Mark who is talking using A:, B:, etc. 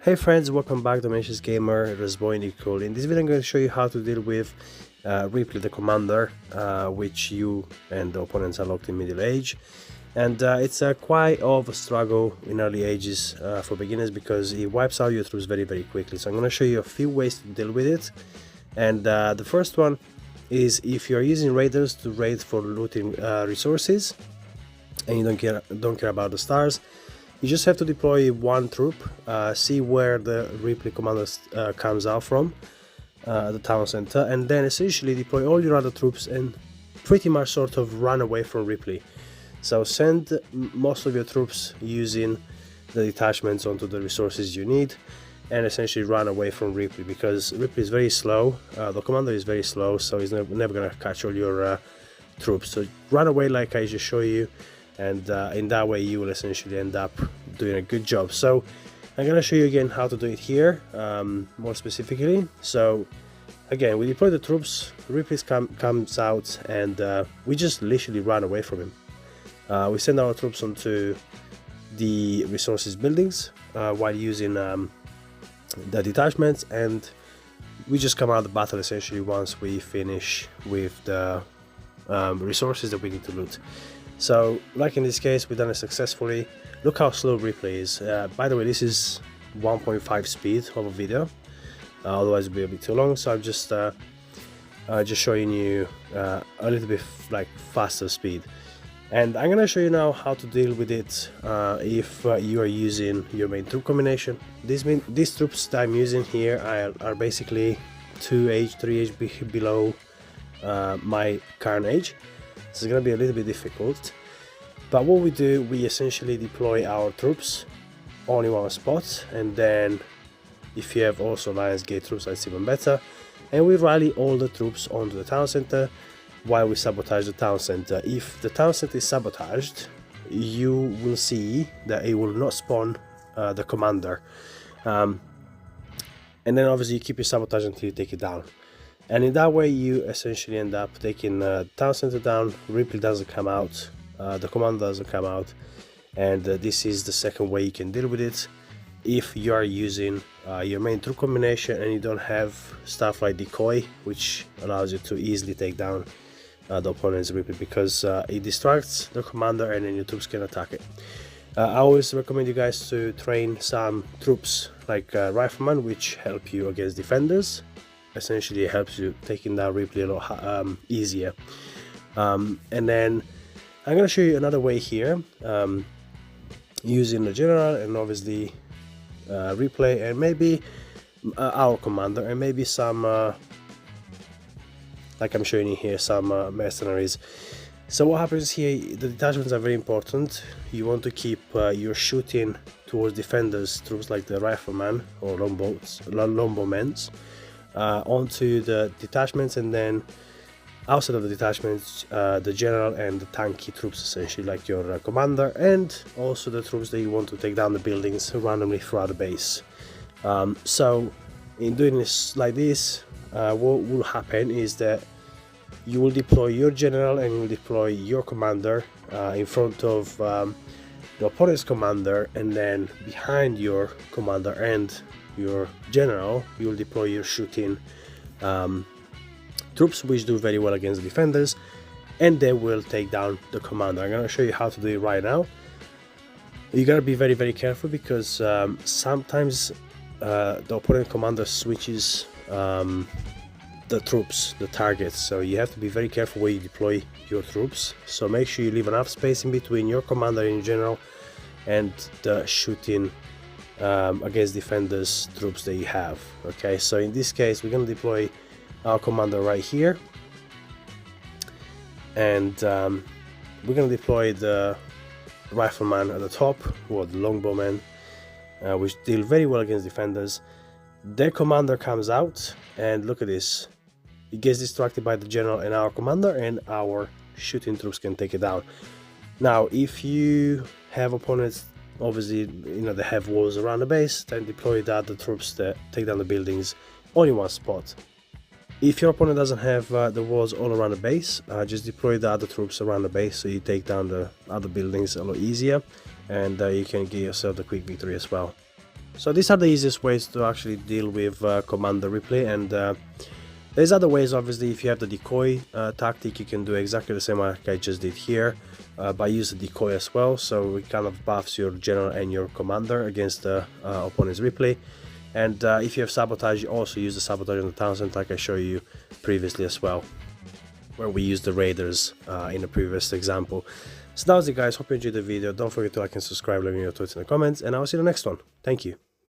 A: Hey friends, welcome back to DomiNations Gamer. It is Boy Nicole. In this video I'm going to show you how to deal with Ripley the Commander, which you and the opponents are locked in middle age. And it's quite of a struggle in early ages for beginners because it wipes out your troops very quickly. So I'm going to show you a few ways to deal with it. And the first one is if you're using raiders to raid for looting resources and you don't care about the stars, you just have to deploy one troop, see where the Ripley Commander comes out from, the town center, and then essentially deploy all your other troops and pretty much sort of run away from Ripley. So send most of your troops using the detachments onto the resources you need and essentially run away from Ripley, because Ripley is very slow, the commander is very slow, so he's never gonna catch all your troops. So run away like I just showed you, and in that way you will essentially end up doing a good job. So I'm gonna show you again how to do it here, more specifically. So again, we deploy the troops, Ripley comes out, and we just literally run away from him. We send our troops onto the resources buildings while using the detachments, and we just come out of the battle essentially once we finish with the resources that we need to loot. So like in this case, we've done it successfully. Look how slow Ripley is. By the way, this is 1.5 speed of a video, otherwise it'll be a bit too long, so I'm just showing you a little bit like faster speed. And I'm gonna show you now how to deal with it if you are using your main troop combination. These troops that I'm using here are basically 2 age, 3 age below my current age. So it's gonna be a little bit difficult. But what we do, we essentially deploy our troops only one spot, and then if you have also Lions Gate troops, that's even better. And we rally all the troops onto the town center while we sabotage the town center. If the town center is sabotaged, you will see that it will not spawn the commander. And then obviously you keep your sabotage until you take it down. And in that way you essentially end up taking the town center down, Ripley doesn't come out, the commander doesn't come out, and this is the second way you can deal with it if you are using your main troop combination and you don't have stuff like decoy, which allows you to easily take down the opponent's Ripley, because it distracts the commander and then your troops can attack it. I always recommend you guys to train some troops like riflemen, which help you against defenders. Essentially it helps you taking down Ripley a lot easier. And then I'm going to show you another way here, using the general and obviously Ripley and maybe our commander and maybe some like I'm showing you here, some mercenaries. So what happens here, the detachments are very important. You want to keep your shooting towards defenders, troops like the rifleman or longbowmen, onto the detachments, and then outside of the detachments, the general and the tanky troops, essentially like your commander, and also the troops that you want to take down the buildings randomly throughout the base. So in doing this like this, what will happen is that you will deploy your general and you will deploy your commander in front of the opponent's commander, and then behind your commander and your general you will deploy your shooting troops, which do very well against the defenders, and they will take down the commander. I'm going to show you how to do it right now. You gotta be very careful, because sometimes the opponent commander switches the troops, the targets, so you have to be very careful where you deploy your troops. So make sure you leave enough space in between your commander and your general and the shooting against defenders troops that you have. Okay, so in this case we're going to deploy our commander right here, and we're going to deploy the rifleman at the top, or the longbowmen, which deal very well against defenders. Their commander comes out, and look at this, it gets distracted by the general and our commander, and our shooting troops can take it down. Now if you have opponents, obviously you know they have walls around the base, then deploy the other troops that take down the buildings only one spot. If your opponent doesn't have the walls all around the base, just deploy the other troops around the base so you take down the other buildings a lot easier, and you can get yourself the quick victory as well. So these are the easiest ways to actually deal with Commander Ripley, and there's other ways. Obviously, if you have the decoy tactic, you can do exactly the same like I just did here, but use the decoy as well, so it kind of buffs your general and your commander against the opponent's Ripley. And if you have sabotage, you also use the sabotage on the Townsend like I showed you previously as well, where we used the raiders in the previous example. So that was it, guys. Hope you enjoyed the video. Don't forget to like and subscribe, let me know your thoughts in the comments, and I'll see you in the next one. Thank you.